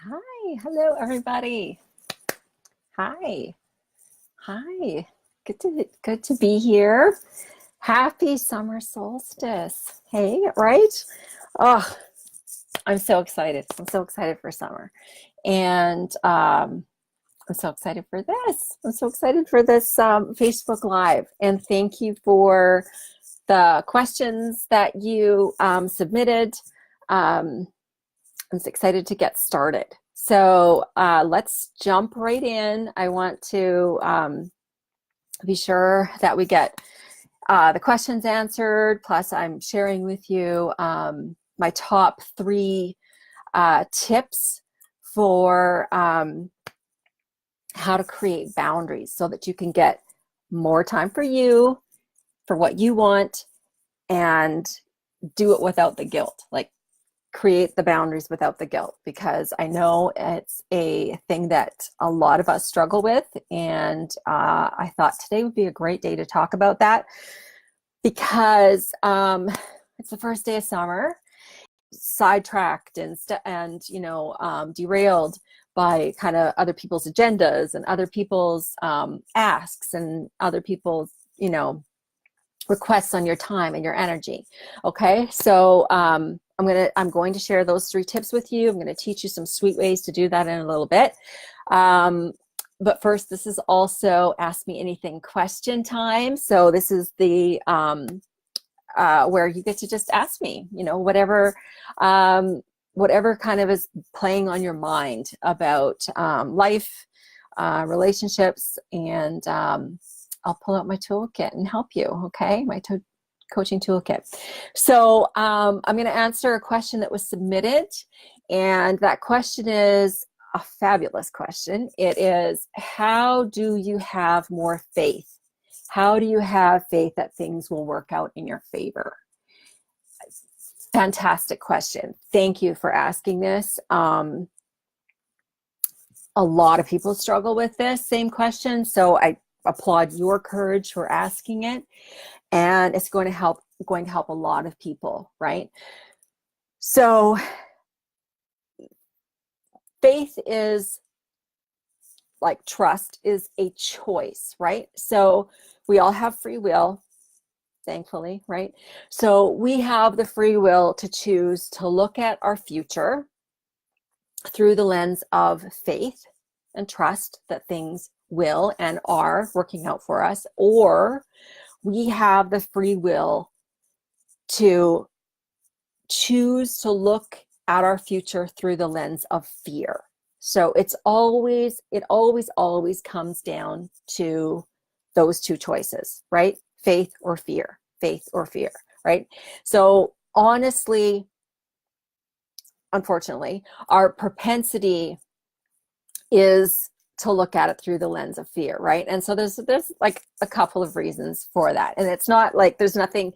Hi, hello everybody. Hi, hi. Good to be here. Happy summer solstice. Hey, right? Oh, I'm so excited. I'm so excited for summer, and I'm so excited for this. I'm so excited for this Facebook Live, and thank you for the questions that you submitted. Um, I'm excited to get started. So let's jump right in. I want to be sure that we get the questions answered. Plus, I'm sharing with you my top 3 tips for how to create boundaries so that you can get more time for you, for what you want, and do it without the guilt. Like, create the boundaries without the guilt, because I know it's a thing that a lot of us struggle with. And I thought today would be a great day to talk about that, because it's the first day of summer, sidetracked and derailed by kind of other people's agendas and other people's asks and other people's requests on your time and your energy. Okay, so I'm going to share those 3 tips with you. I'm going to teach you some sweet ways to do that in a little bit. But first, this is also Ask Me Anything question time. So this is the where you get to just ask me, whatever kind of is playing on your mind about life, relationships, and I'll pull out my toolkit and help you, okay? My coaching toolkit. So I'm going to answer a question that was submitted, and that question is a fabulous question. It is, how do you have more faith? How do you have faith that things will work out in your favor? Fantastic question. Thank you for asking this. A lot of people struggle with this same question, so I applaud your courage for asking it, and it's going to help a lot of people, right? So faith is like trust is a choice, right? So we all have free will, thankfully, right? So we have the free will to choose to look at our future through the lens of faith and trust that things will and are working out for us, or we have the free will to choose to look at our future through the lens of fear. So it always comes down to those 2 choices, right? Faith or fear, right? So honestly, unfortunately, our propensity is to look at it through the lens of fear, right? And so there's like a couple of reasons for that. And it's not like there's nothing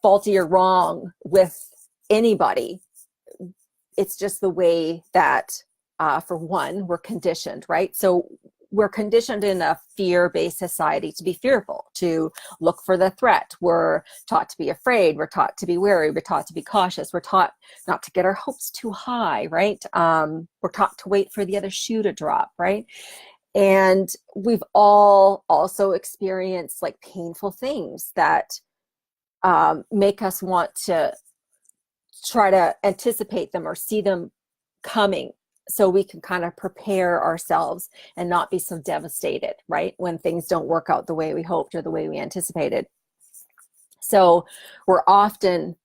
faulty or wrong with anybody. It's just the way that, for one, we're conditioned, right? So we're conditioned in a fear-based society to be fearful, to look for the threat. We're taught to be afraid. We're taught to be wary. We're taught to be cautious. We're taught not to get our hopes too high, right? We're taught to wait for the other shoe to drop, right? And we've all also experienced like painful things that make us want to try to anticipate them or see them coming, so we can kind of prepare ourselves and not be so devastated, right, when things don't work out the way we hoped or the way we anticipated. So we're often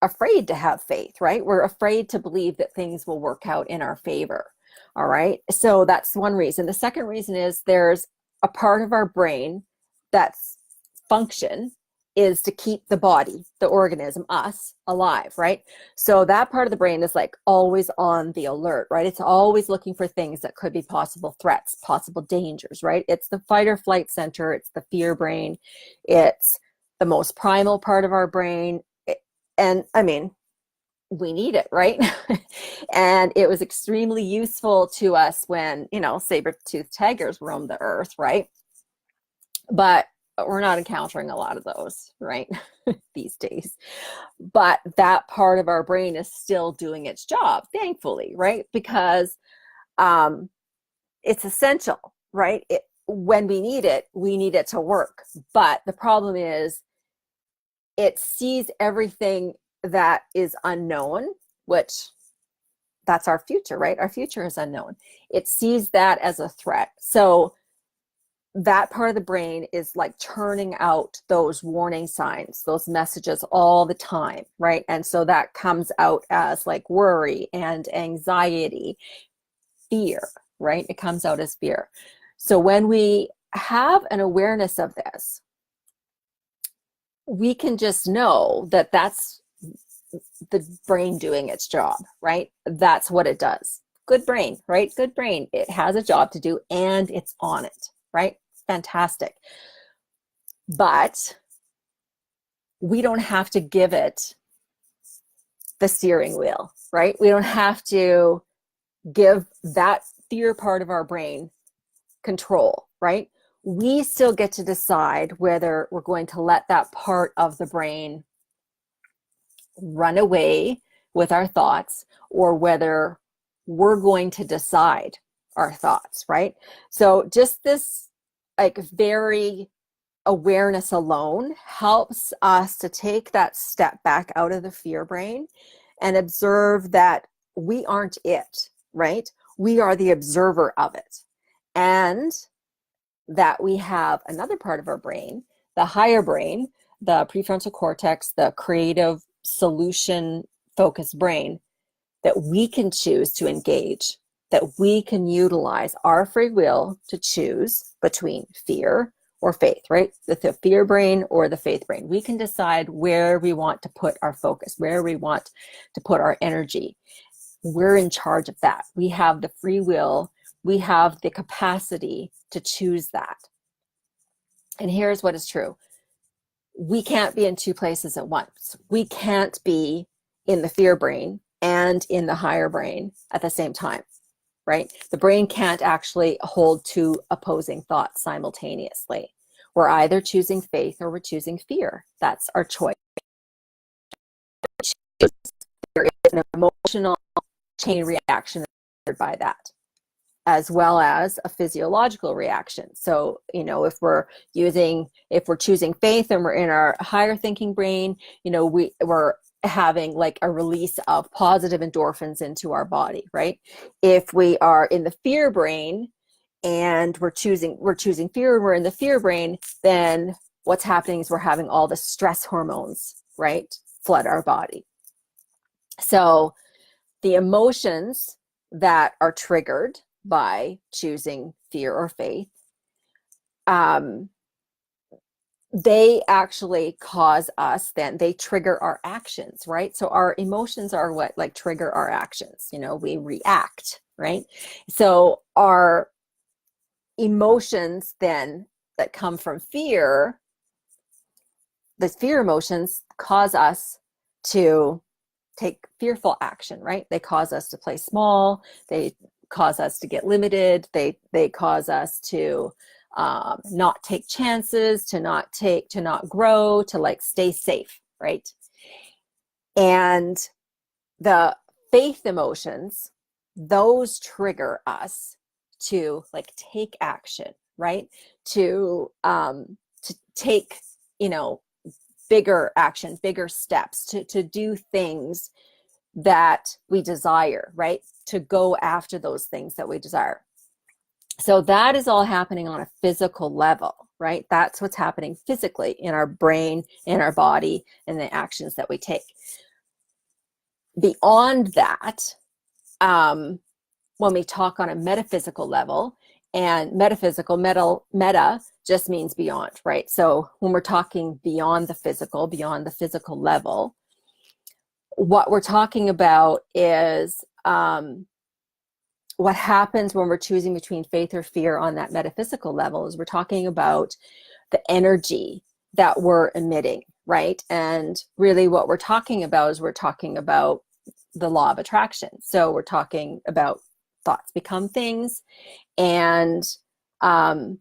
afraid to have faith, right? We're afraid to believe that things will work out in our favor. All right, so that's one reason. The second reason is there's a part of our brain that's function is to keep the body, the organism, us, alive, right? So that part of the brain is like always on the alert, right? It's always looking for things that could be possible threats, possible dangers, right? It's the fight or flight center. It's the fear brain. It's the most primal part of our brain. And I mean, we need it, right? And it was extremely useful to us when, saber-toothed tigers roamed the earth, right? But we're not encountering a lot of those, right, these days. But that part of our brain is still doing its job, thankfully, right? Because it's essential, right? When we need it to work. But the problem is it sees everything that is unknown, which that's our future, right? Our future is unknown. It sees that as a threat. So that part of the brain is like churning out those warning signs, those messages all the time, right? And so that comes out as like worry and anxiety, fear, right? It comes out as fear. So when we have an awareness of this, we can just know that that's the brain doing its job, right? That's what it does. Good brain, right? Good brain. It has a job to do and it's on it, right? Fantastic. But we don't have to give it the steering wheel, right? We don't have to give that fear part of our brain control, right? We still get to decide whether we're going to let that part of the brain run away with our thoughts or whether we're going to decide our thoughts, right? So just this like very awareness alone helps us to take that step back out of the fear brain and observe that we aren't it, right? We are the observer of it. And that we have another part of our brain, the higher brain, the prefrontal cortex, the creative solution focused brain, that we can choose to engage, that we can utilize our free will to choose between fear or faith, right? The fear brain or the faith brain. We can decide where we want to put our focus, where we want to put our energy. We're in charge of that. We have the free will. We have the capacity to choose that. And here's what is true. We can't be in two places at once. We can't be in the fear brain and in the higher brain at the same time, right? The brain can't actually hold two opposing thoughts simultaneously. We're either choosing faith or we're choosing fear. That's our choice. There is an emotional chain reaction by that, as well as a physiological reaction. So, if we're choosing faith and we're in our higher thinking brain, we're having like a release of positive endorphins into our body, right? If we are in the fear brain and we're choosing fear and we're in the fear brain, then what's happening is we're having all the stress hormones, right, flood our body. So the emotions that are triggered by choosing fear or faith, they actually cause us, then they trigger our actions, right? So our emotions are what like trigger our actions. We react, right? So our emotions then that come from fear, the fear emotions cause us to take fearful action, right? They cause us to play small. They cause us to get limited. They cause us to not take chances, to not grow, to like stay safe, right? And the faith emotions, those trigger us to like take action, right? To take, bigger action, bigger steps, to do things that we desire, right? To go after those things that we desire. So that is all happening on a physical level, right? That's what's happening physically in our brain, in our body, and the actions that we take. Beyond that, when we talk on a metaphysical level, and meta just means beyond, right? So when we're talking beyond the physical level, what we're talking about is what happens when we're choosing between faith or fear on that metaphysical level is we're talking about the energy that we're emitting, right? And really what we're talking about is we're talking about the law of attraction. So we're talking about thoughts become things, and the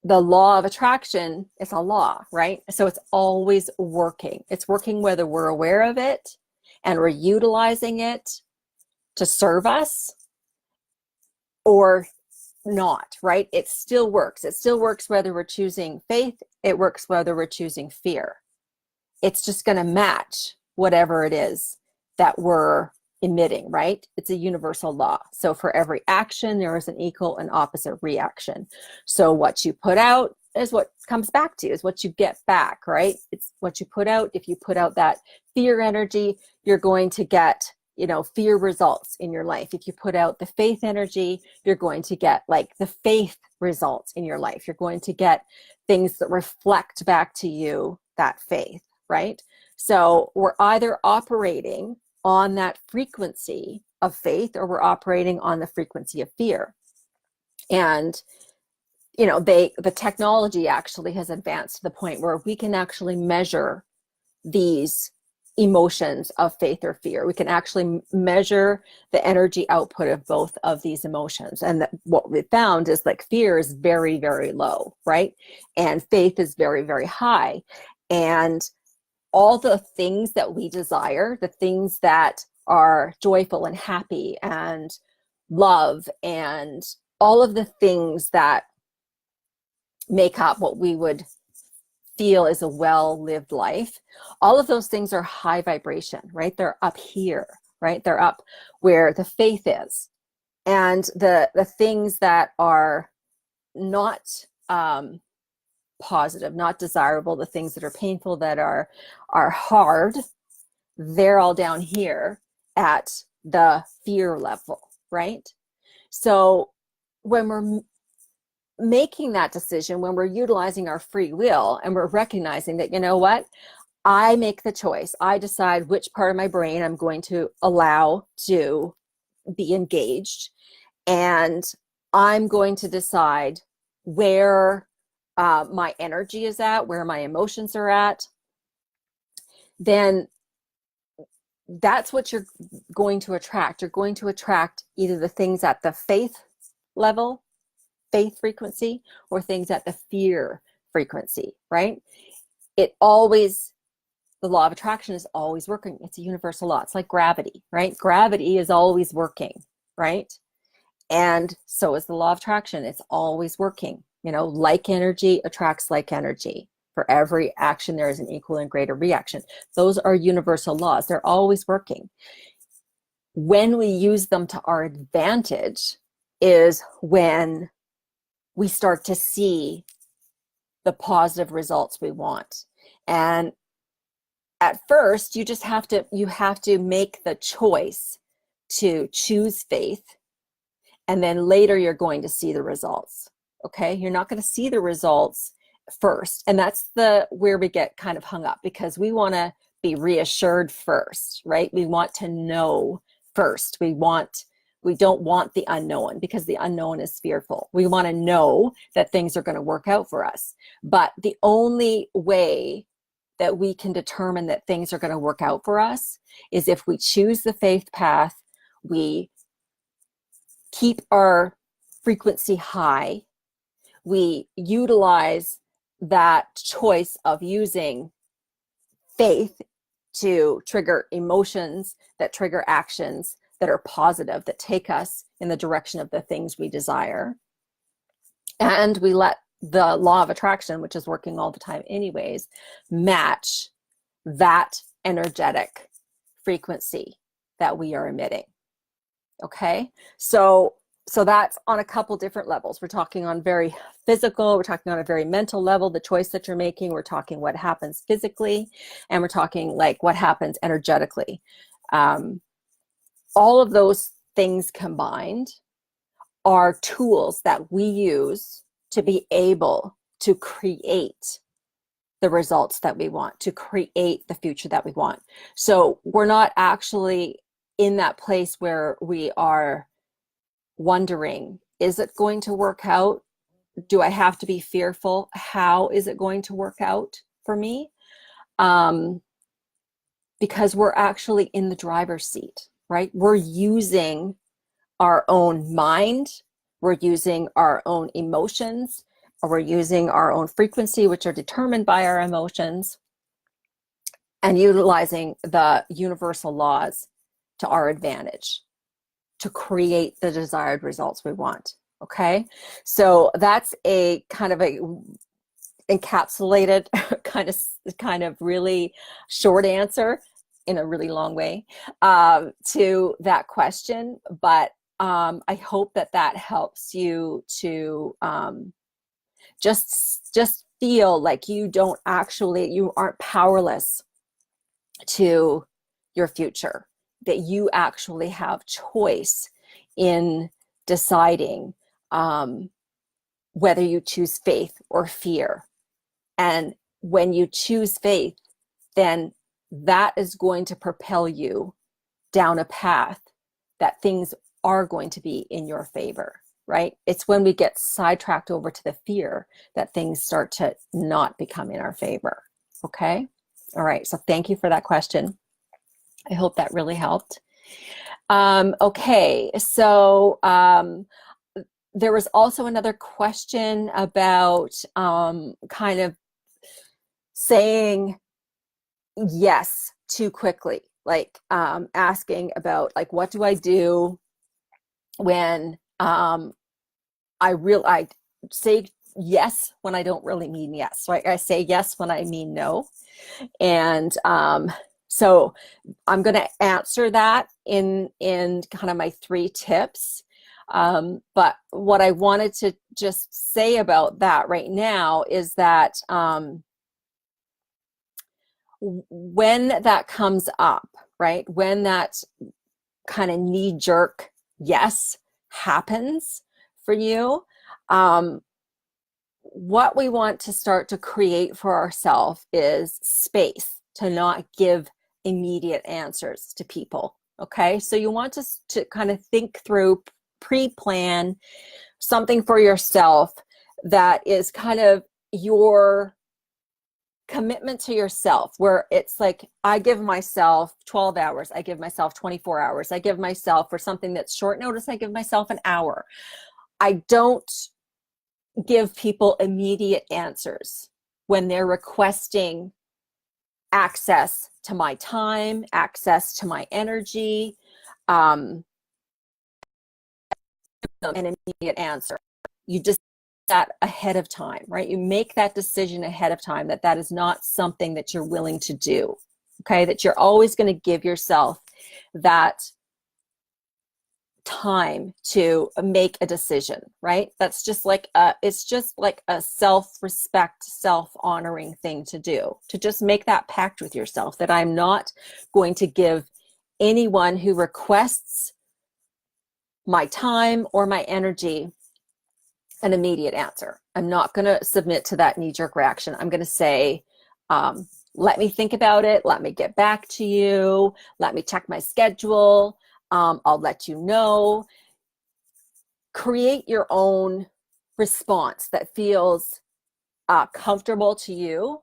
law of attraction is a law, right? So it's always working. It's working whether we're aware of it and we're utilizing it to serve us, or not, right? It still works. It still works whether we're choosing faith. It works whether we're choosing fear. It's just going to match whatever it is that we're emitting, right? It's a universal law. So for every action, there is an equal and opposite reaction. So what you put out is what comes back to you, is what you get back, right? It's what you put out. If you put out that fear energy, you're going to get, you know, fear results in your life. If you put out the faith energy, you're going to get like the faith results in your life. You're going to get things that reflect back to you that faith, right? So we're either operating on that frequency of faith or we're operating on the frequency of fear. And you know, the technology actually has advanced to the point where we can actually measure these emotions of faith or fear. We can actually measure the energy output of both of these emotions. And what we found is like fear is very, very low, right? And faith is very, very high. And all the things that we desire, the things that are joyful and happy and love and all of the things that make up what we would feel is a well-lived life, all of those things are high vibration, right? They're up here, right? They're up where the faith is. And the things that are not positive, not desirable, the things that are painful, that are hard, they're all down here at the fear level, right? So when we're making that decision, when we're utilizing our free will and we're recognizing that, you know what, I make the choice. I decide which part of my brain I'm going to allow to be engaged. And I'm going to decide where my energy is at, where my emotions are at. Then that's what you're going to attract. You're going to attract either the things at the faith level, faith frequency, or things at the fear frequency, right? It always, the law of attraction is always working. It's a universal law. It's like gravity, right? Gravity is always working, right? And so is the law of attraction. It's always working. You know, like energy attracts like energy. For every action, there is an equal and greater reaction. Those are universal laws. They're always working. When we use them to our advantage is when we start to see the positive results we want. And at first, you have to make the choice to choose faith. And then later you're going to see the results. Okay. You're not going to see the results first. And that's where we get kind of hung up, because we want to be reassured first, right? We want to know first. We don't want the unknown, because the unknown is fearful. We want to know that things are going to work out for us. But the only way that we can determine that things are going to work out for us is if we choose the faith path, we keep our frequency high, we utilize that choice of using faith to trigger emotions that trigger actions that are positive, that take us in the direction of the things we desire. And we let the law of attraction, which is working all the time anyways, match that energetic frequency that we are emitting. Okay, so that's on a couple different levels. We're talking on very physical, we're talking on a very mental level, the choice that you're making, we're talking what happens physically, and we're talking like what happens energetically. All of those things combined are tools that we use to be able to create the results that we want, to create the future that we want. So we're not actually in that place where we are wondering, is it going to work out? Do I have to be fearful? How is it going to work out for me? Because we're actually in the driver's seat, right? We're using our own mind, we're using our our own emotions, or we're using our own frequency, which are determined by our emotions, and utilizing the universal laws to our advantage. to create the desired results we want. Okay, so that's a kind of a encapsulated kind of really short answer in a really long way to that question. But I hope that that helps you to just feel like you aren't powerless to your future, that you actually have choice in deciding whether you choose faith or fear. And when you choose faith, then that is going to propel you down a path that things are going to be in your favor, right? It's when we get sidetracked over to the fear that things start to not become in our favor. Okay? All right. So thank you for that question. I hope that really helped. Okay. So there was also another question about kind of saying yes too quickly, like asking about what do I do when I say yes when I don't really mean yes, right? I say yes when I mean no. And so I'm going to answer that in kind of my 3 tips. But what I wanted to just say about that right now is that when that comes up, right, when that kind of knee-jerk yes happens for you, what we want to start to create for ourselves is space to not give immediate answers to people. Okay, so you want to kind of think through, pre-plan something for yourself that is kind of your commitment to yourself, where it's like, I give myself 12 hours, I give myself 24 hours, I give myself, for something that's short notice, I give myself an hour. I don't give people immediate answers when they're requesting access to my time, access to my energy, an immediate answer. You just that ahead of time, right? You make that decision ahead of time that is not something that you're willing to do. Okay, that you're always going to give yourself that time to make a decision, right? That's just like it's just like a self-respect, self-honoring thing to do, to just make that pact with yourself that I'm not going to give anyone who requests my time or my energy an immediate answer. I'm not going to submit to that knee-jerk reaction. I'm going to say, let me think about it. Let me get back to you. Let me check my schedule. I'll let you know. Create your own response that feels comfortable to you,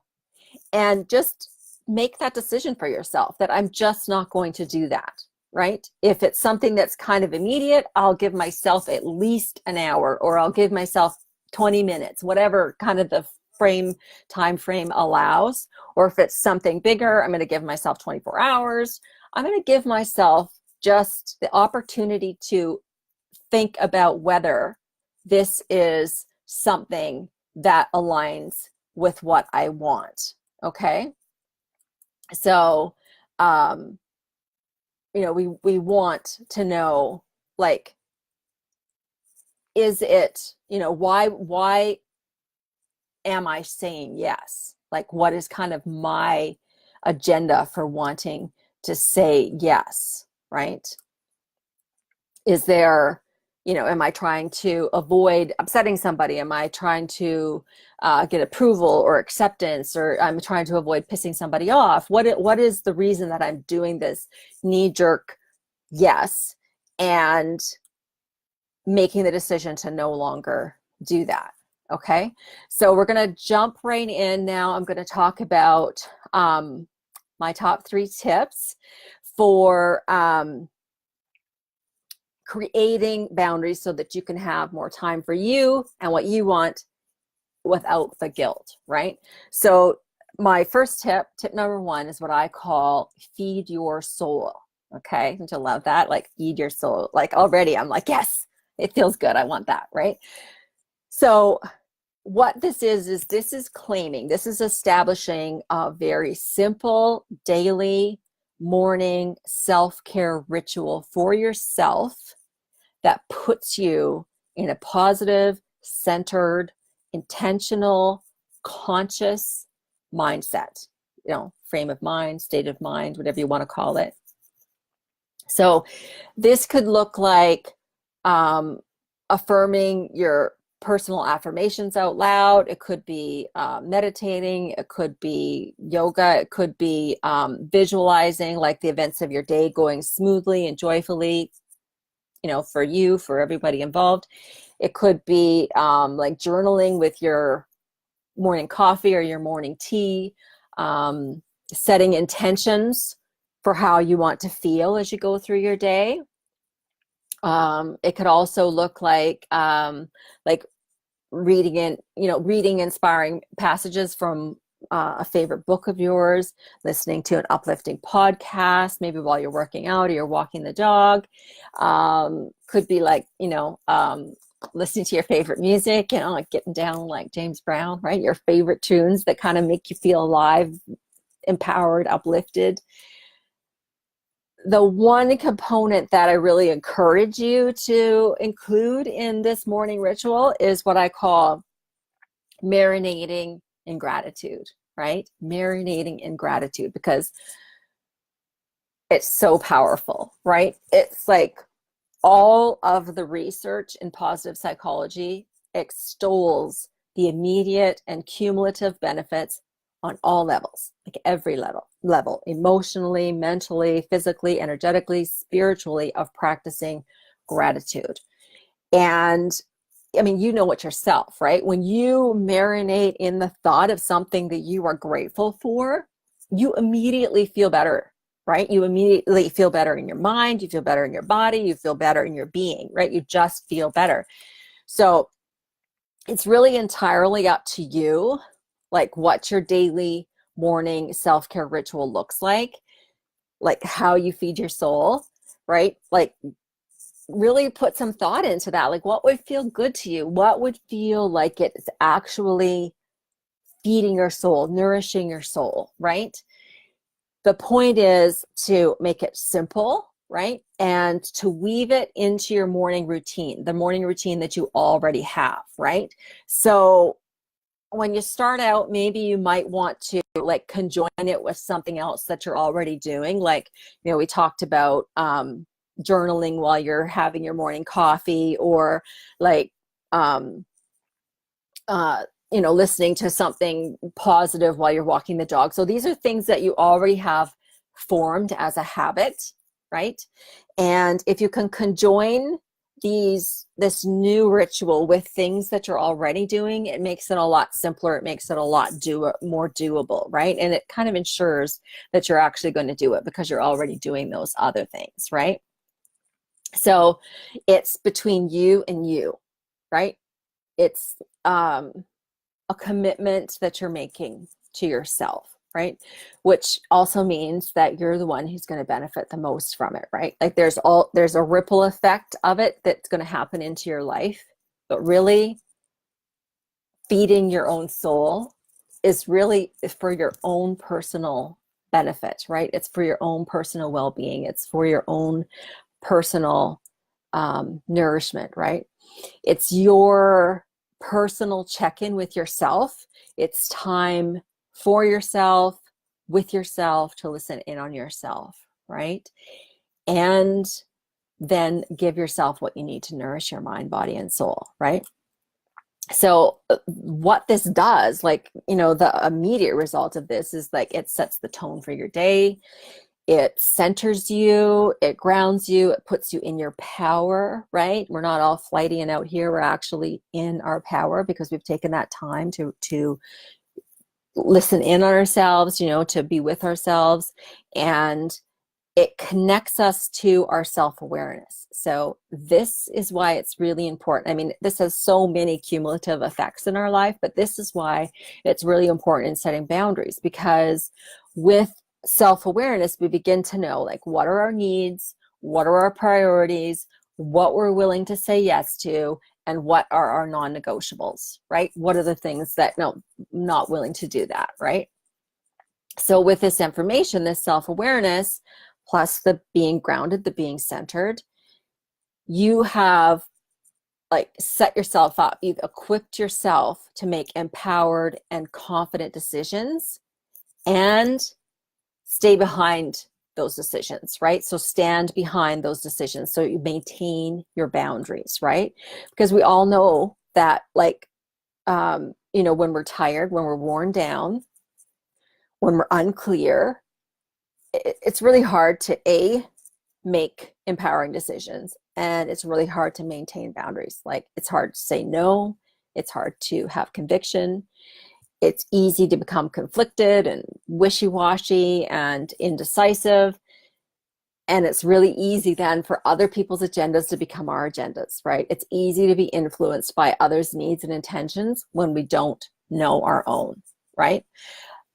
and just make that decision for yourself that I'm just not going to do that, right? If it's something that's kind of immediate, I'll give myself at least an hour, or I'll give myself 20 minutes, whatever kind of the time frame allows. Or if it's something bigger, I'm going to give myself 24 hours. I'm going to give myself just the opportunity to think about whether this is something that aligns with what I want. Okay. So, we want to know, like, is it, why am I saying yes? Like, what is kind of my agenda for wanting to say yes, right? Is there, am I trying to avoid upsetting somebody? Am I trying to get approval or acceptance, or I'm trying to avoid pissing somebody off? What is the reason that I'm doing this knee-jerk yes and making the decision to no longer do that? Okay, so we're going to jump right in now. I'm going to talk about my top 3 tips for creating boundaries so that you can have more time for you and what you want without the guilt, right? So my first tip number 1, is what I call feed your soul. Okay, don't you love that? Like feed your soul. Like already I'm like, yes, it feels good. I want that, right? So what this is claiming, this is establishing a very simple daily morning self-care ritual for yourself that puts you in a positive, centered, intentional, conscious mindset, frame of mind, state of mind, whatever you want to call it. So this could look like affirming your personal affirmations out loud. It could be meditating. It could be yoga. It could be visualizing like the events of your day going smoothly and joyfully, for you, for everybody involved. It could be like journaling with your morning coffee or your morning tea, setting intentions for how you want to feel as you go through your day. It could also look like reading inspiring passages from a favorite book of yours, listening to an uplifting podcast, maybe while you're working out or you're walking the dog. Could be like, listening to your favorite music, like getting down like James Brown, right? Your favorite tunes that kind of make you feel alive, empowered, uplifted. The one component that I really encourage you to include in this morning ritual is what I call marinating in gratitude, right? Marinating in gratitude, because it's so powerful, right? It's like all of the research in positive psychology extols the immediate and cumulative benefits on all levels, like every level, emotionally, mentally, physically, energetically, spiritually, of practicing gratitude. And I mean, you know it yourself, right? When you marinate in the thought of something that you are grateful for, you immediately feel better, right? You immediately feel better in your mind, you feel better in your body, you feel better in your being, right? You just feel better. So it's really entirely up to you, like what your daily morning self-care ritual looks like how you feed your soul, right? Like really put some thought into that. Like what would feel good to you? What would feel like it's actually feeding your soul, nourishing your soul, right? The point is to make it simple, right? And to weave it into your morning routine, the morning routine that you already have, right? So when you start out, maybe you might want to like conjoin it with something else that you're already doing. Like, we talked about journaling while you're having your morning coffee, or like, listening to something positive while you're walking the dog. So these are things that you already have formed as a habit, right? And if you can conjoin this new ritual with things that you're already doing, it makes it a lot simpler. It makes it a lot more doable, right? And it kind of ensures that you're actually going to do it because you're already doing those other things, right? So it's between you and you, right? It's a commitment that you're making to yourself, right? Which also means that you're the one who's going to benefit the most from it, right? Like there's a ripple effect of it that's going to happen into your life, but really feeding your own soul is really for your own personal benefit, right? It's for your own personal well-being. It's for your own personal nourishment, right? It's your personal check-in with yourself. It's time for yourself, with yourself, to listen in on yourself, right? And then give yourself what you need to nourish your mind, body, and soul, right? So what this does, the immediate result of this is like it sets the tone for your day. It centers you, it grounds you, it puts you in your power, right? We're not all flighty and out here. We're actually in our power because we've taken that time to listen in on ourselves, to be with ourselves. And it connects us to our self-awareness. So this is why it's really important. I mean, this has so many cumulative effects in our life, but this is why it's really important in setting boundaries, because with self-awareness, we begin to know, like, what are our needs, what are our priorities, what we're willing to say yes to, and what are our non-negotiables, right? What are the things that, no, not willing to do that, right? So with this information, this self-awareness, plus the being grounded, the being centered, you have like set yourself up, you've equipped yourself to make empowered and confident decisions and stay behind those decisions, right? So stand behind those decisions so you maintain your boundaries, right? Because we all know that, like, you know, when we're tired, when we're worn down, when we're unclear, it's really hard to make empowering decisions, and it's really hard to maintain boundaries. Like, it's hard to say no, it's hard to have conviction, it's easy to become conflicted and wishy-washy and indecisive, and it's really easy then for other people's agendas to become our agendas, right? It's easy to be influenced by others' needs and intentions when we don't know our own, right?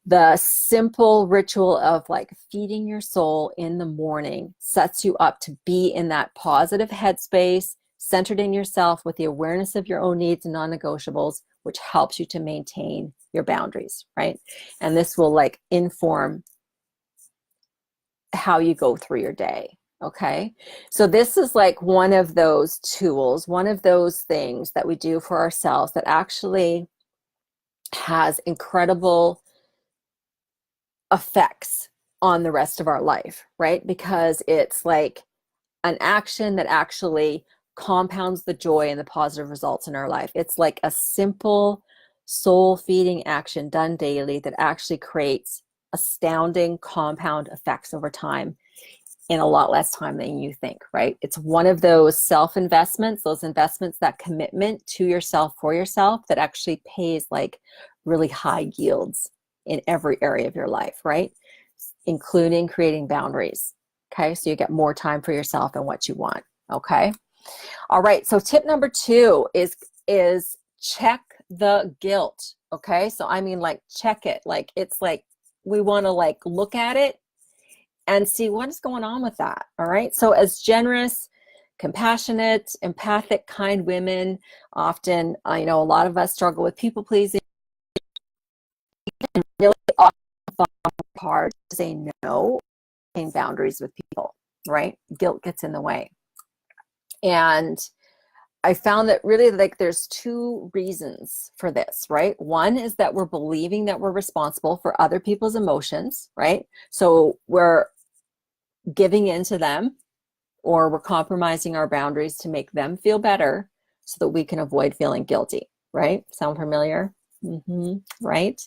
The simple ritual of like feeding your soul in the morning sets you up to be in that positive headspace, centered in yourself with the awareness of your own needs and non-negotiables, which helps you to maintain your boundaries, right? And this will like inform how you go through your day, okay? So this is like one of those tools, one of those things that we do for ourselves that actually has incredible effects on the rest of our life, right? Because it's like an action that actually compounds the joy and the positive results in our life. It's like a simple soul feeding action done daily that actually creates astounding compound effects over time in a lot less time than you think, right? It's one of those self-investments, those investments, that commitment to yourself for yourself that actually pays like really high yields in every area of your life, right? Including creating boundaries. Okay, so you get more time for yourself and what you want. Okay. All right. So tip number 2 is check the guilt. Okay. So I mean, like, check it. Like, it's like we want to like look at it and see what is going on with that. All right. So as generous, compassionate, empathic, kind women, often, you know, a lot of us struggle with people pleasing. And really often hard to say no, in boundaries with people, right? Guilt gets in the way. And I found that really, like, there's 2 reasons for this, right? One is that we're believing that we're responsible for other people's emotions, right? So we're giving in to them, or we're compromising our boundaries to make them feel better so that we can avoid feeling guilty, right? Sound familiar? Right?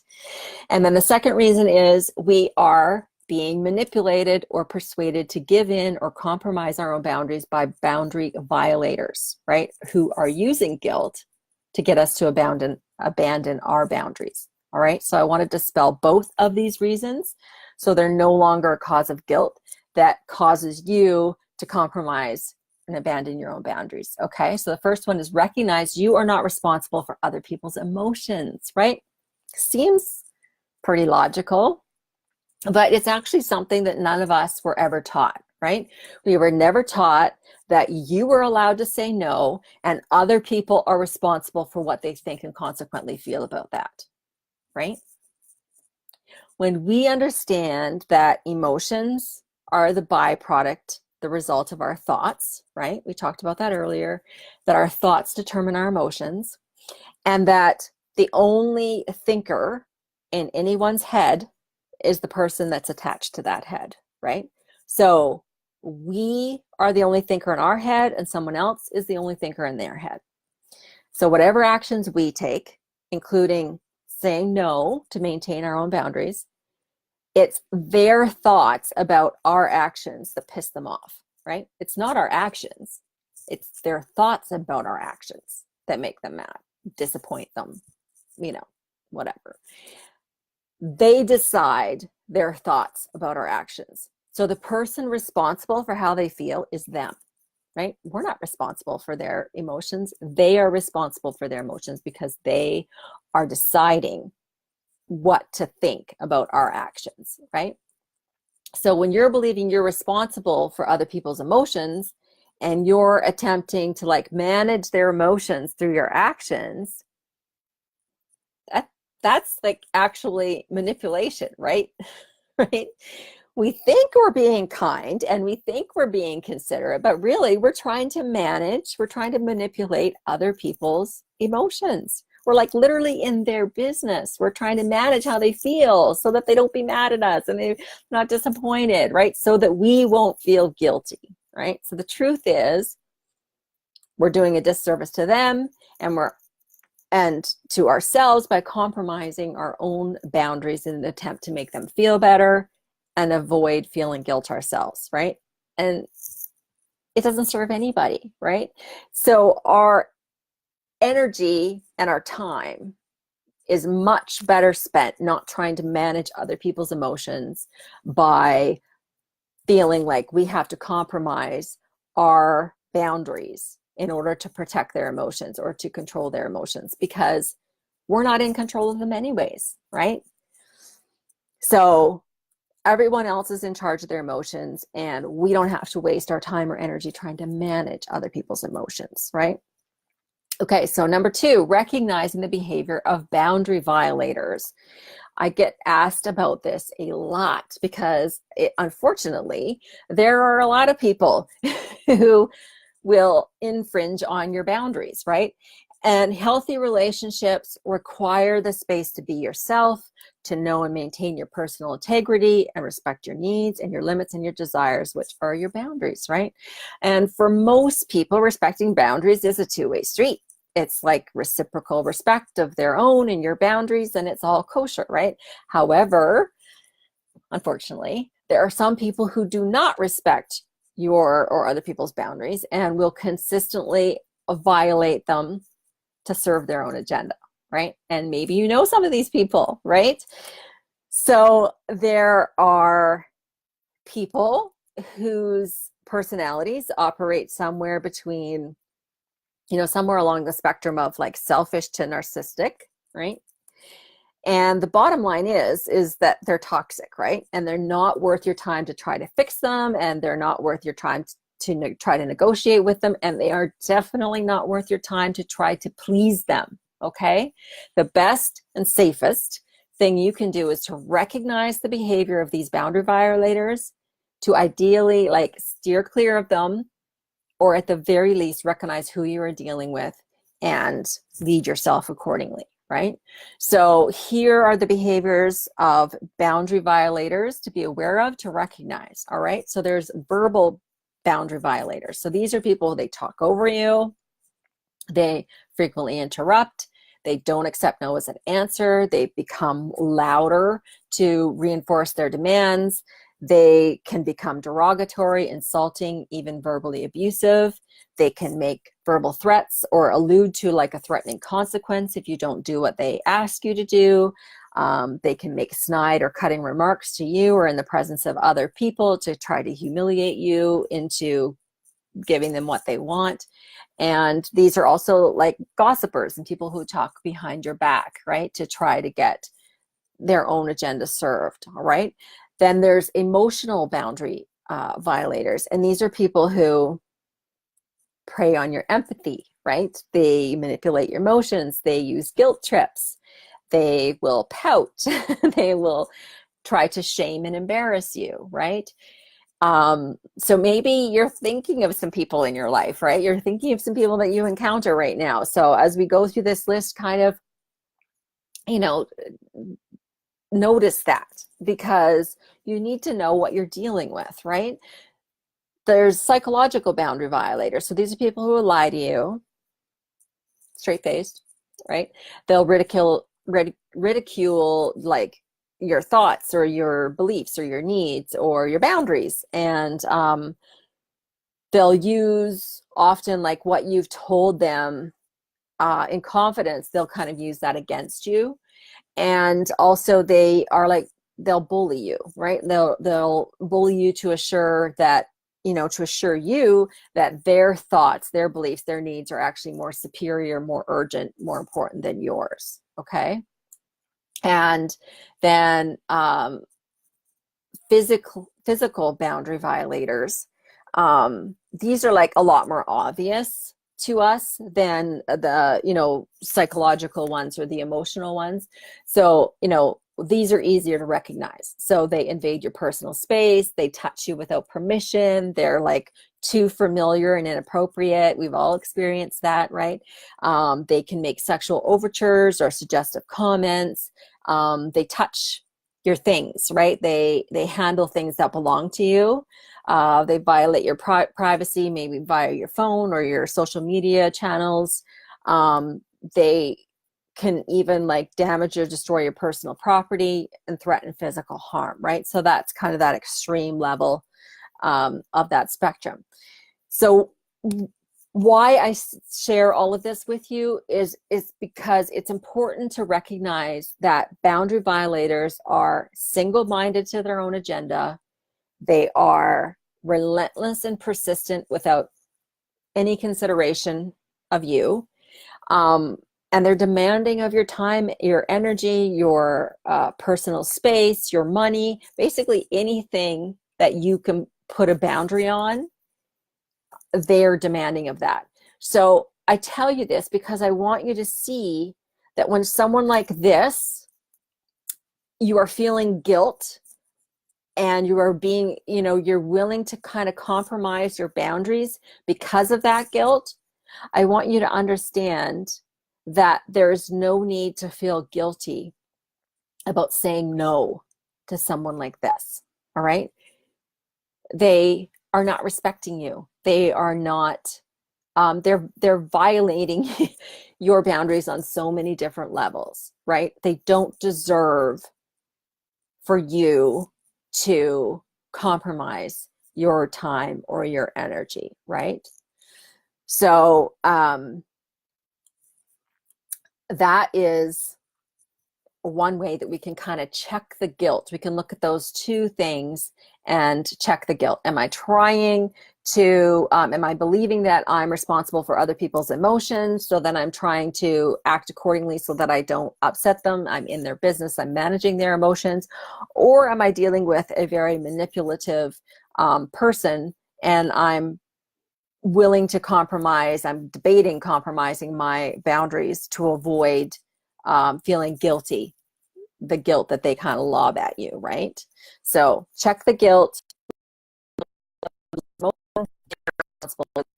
And then the second reason is we are being manipulated or persuaded to give in or compromise our own boundaries by boundary violators, right? Who are using guilt to get us to abandon our boundaries. All right. So I want to dispel both of these reasons so they're no longer a cause of guilt that causes you to compromise and abandon your own boundaries. Okay. So the first one is recognize you are not responsible for other people's emotions, right? Seems pretty logical, but it's actually something that none of us were ever taught, right? We were never taught that you were allowed to say no and other people are responsible for what they think and consequently feel about that, right? When we understand that emotions are the byproduct, the result of our thoughts, right? We talked about that earlier, that our thoughts determine our emotions, and that the only thinker in anyone's head is the person that's attached to that head, right? So we are the only thinker in our head and someone else is the only thinker in their head. So whatever actions we take, including saying no to maintain our own boundaries, it's their thoughts about our actions that piss them off, right? It's not our actions. It's their thoughts about our actions that make them mad, disappoint them, you know, whatever. They decide their thoughts about our actions. So the person responsible for how they feel is them, right? We're not responsible for their emotions. They are responsible for their emotions because they are deciding what to think about our actions, right? So when you're believing you're responsible for other people's emotions and you're attempting to like manage their emotions through your actions, that's like actually manipulation, right? Right? We think we're being kind and we think we're being considerate, but really we're trying to manage, we're trying to manipulate other people's emotions. We're like literally in their business. We're trying to manage how they feel so that they don't be mad at us and they're not disappointed, right? So that we won't feel guilty, right? So the truth is we're doing a disservice to them and to ourselves by compromising our own boundaries in an attempt to make them feel better and avoid feeling guilt ourselves, right? And it doesn't serve anybody, right? So our energy and our time is much better spent not trying to manage other people's emotions by feeling like we have to compromise our boundaries in order to protect their emotions or to control their emotions, because we're not in control of them anyways, right? So everyone else is in charge of their emotions and we don't have to waste our time or energy trying to manage other people's emotions, right? Okay, so number 2, recognizing the behavior of boundary violators. I get asked about this a lot because unfortunately, there are a lot of people who will infringe on your boundaries, right? And healthy relationships require the space to be yourself, to know and maintain your personal integrity and respect your needs and your limits and your desires, which are your boundaries, right? And for most people, respecting boundaries is a two-way street. It's like reciprocal respect of their own and your boundaries, and it's all kosher, right? However, unfortunately, there are some people who do not respect your or other people's boundaries and will consistently violate them to serve their own agenda, right? And maybe you know some of these people, right? So there are people whose personalities operate somewhere between, somewhere along the spectrum of like selfish to narcissistic, right? And the bottom line is that they're toxic, right? And they're not worth your time to try to fix them, and they're not worth your time to try to negotiate with them, and they are definitely not worth your time to try to please them, okay? The best and safest thing you can do is to recognize the behavior of these boundary violators, to ideally like steer clear of them, or at the very least recognize who you are dealing with and lead yourself accordingly, right? So here are the behaviors of boundary violators to be aware of, to recognize, all right? So there's verbal boundary violators. So these are people, they talk over you, they frequently interrupt, they don't accept no as an answer, they become louder to reinforce their demands, they can become derogatory, insulting, even verbally abusive. They can make verbal threats or allude to like a threatening consequence if you don't do what they ask you to do. They can make snide or cutting remarks to you or in the presence of other people to try to humiliate you into giving them what they want. And these are also like gossipers and people who talk behind your back, right, to try to get their own agenda served, all right? Then there's emotional boundary violators. And these are people who prey on your empathy, right? They manipulate your emotions. They use guilt trips. They will pout. They will try to shame and embarrass you, right? So maybe you're thinking of some people in your life, right? You're thinking of some people that you encounter right now. So as we go through this list, kind of, notice that, because you need to know what you're dealing with, right? There's psychological boundary violators. So these are people who will lie to you, straight-faced, right? They'll ridicule like your thoughts or your beliefs or your needs or your boundaries. And they'll use often like what you've told them in confidence, they'll kind of use that against you. And also they are like, they'll bully you, right? They'll bully you to assure that, to assure you that their thoughts, their beliefs, their needs are actually more superior, more urgent, more important than yours, okay? And then physical boundary violators, these are like a lot more obvious to us than the, you know, psychological ones or the emotional ones. So, you know, these are easier to recognize. So they invade your personal space, they touch you without permission, they're like too familiar and inappropriate. We've all experienced that, right? They can make sexual overtures or suggestive comments. They touch your things, right? They handle things that belong to you. They violate your privacy, maybe via your phone or your social media channels. They can even like damage or destroy your personal property and threaten physical harm, right? So that's kind of that extreme level of that spectrum. So why I share all of this with you is because it's important to recognize that boundary violators are single-minded to their own agenda. They are relentless and persistent without any consideration of you. And they're demanding of your time, your energy, your personal space, your money, basically anything that you can put a boundary on, they're demanding of that. So I tell you this because I want you to see that when someone like this, you are feeling guilt and you are being, you know, you're willing to kind of compromise your boundaries because of that guilt, I want you to understand that there's no need to feel guilty about saying no to someone like this. All right? They are not respecting you. They are not, they're violating your boundaries on so many different levels, right? They don't deserve for you to compromise your time or your energy, right? So that is one way that we can kind of check the guilt. We can look at those two things and check the guilt. Am I trying to, am I believing that I'm responsible for other people's emotions? So then I'm trying to act accordingly so that I don't upset them. I'm in their business. I'm managing their emotions. Or am I dealing with a very manipulative person and I'm willing to compromise? I'm debating compromising my boundaries to avoid feeling guilty, the guilt that they kind of lob at you, right? So check the guilt,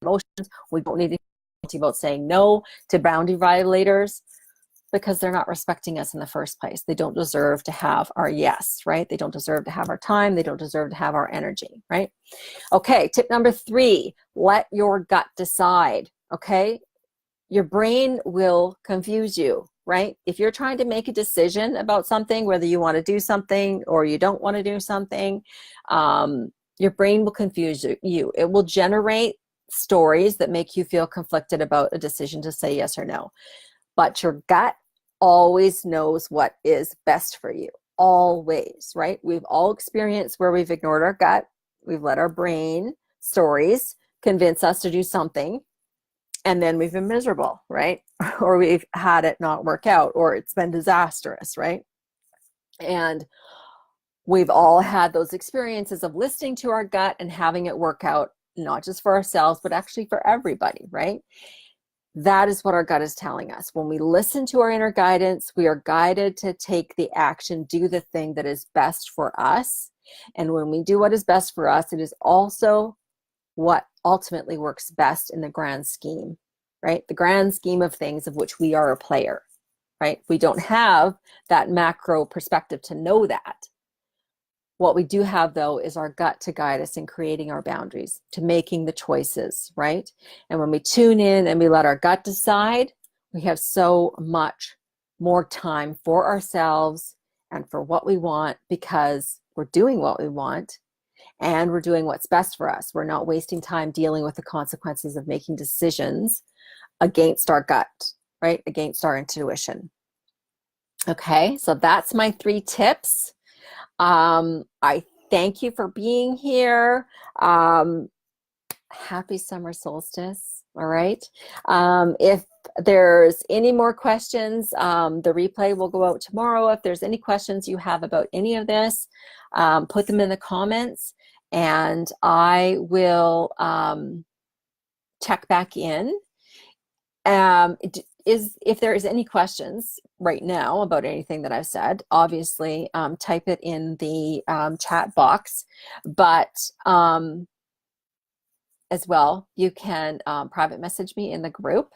emotions. We don't need to think about saying no to boundary violators because they're not respecting us in the first place. They don't deserve to have our yes, right? They don't deserve to have our time. They don't deserve to have our energy, right? Okay, tip number 3, let your gut decide, okay? Your brain will confuse you, right? If you're trying to make a decision about something, whether you want to do something or you don't want to do something, your brain will confuse you. It will generate stories that make you feel conflicted about a decision to say yes or no. But your gut always knows what is best for you, always, right? We've all experienced where we've ignored our gut. We've let our brain stories convince us to do something, and then we've been miserable, right? Or we've had it not work out, or it's been disastrous, right? And we've all had those experiences of listening to our gut and having it work out, not just for ourselves, but actually for everybody, right? That is what our gut is telling us. When we listen to our inner guidance, we are guided to take the action, do the thing that is best for us. And when we do what is best for us, it is also what ultimately works best in the grand scheme, right? The grand scheme of things of which we are a player, right? We don't have that macro perspective to know that. What we do have, though, is our gut to guide us in creating our boundaries, to making the choices, right? And when we tune in and we let our gut decide, we have so much more time for ourselves and for what we want because we're doing what we want and we're doing what's best for us. We're not wasting time dealing with the consequences of making decisions against our gut, right? Against our intuition. Okay, so that's my 3 tips. I thank you for being here. Happy summer solstice. All right. If there's any more questions, the replay will go out tomorrow. If there's any questions you have about any of this, put them in the comments, and I will check back in. If there is any questions right now about anything that I've said, obviously type it in the chat box, but as well, you can private message me in the group,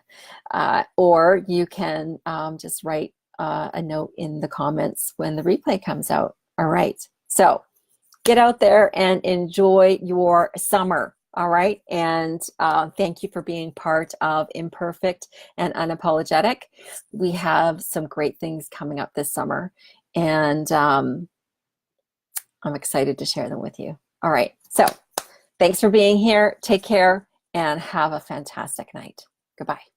or you can just write a note in the comments when the replay comes out. All right, so get out there and enjoy your summer. All right, and thank you for being part of Imperfect and Unapologetic. We have some great things coming up this summer, and I'm excited to share them with you. All right, so thanks for being here. Take care and have a fantastic night. Goodbye.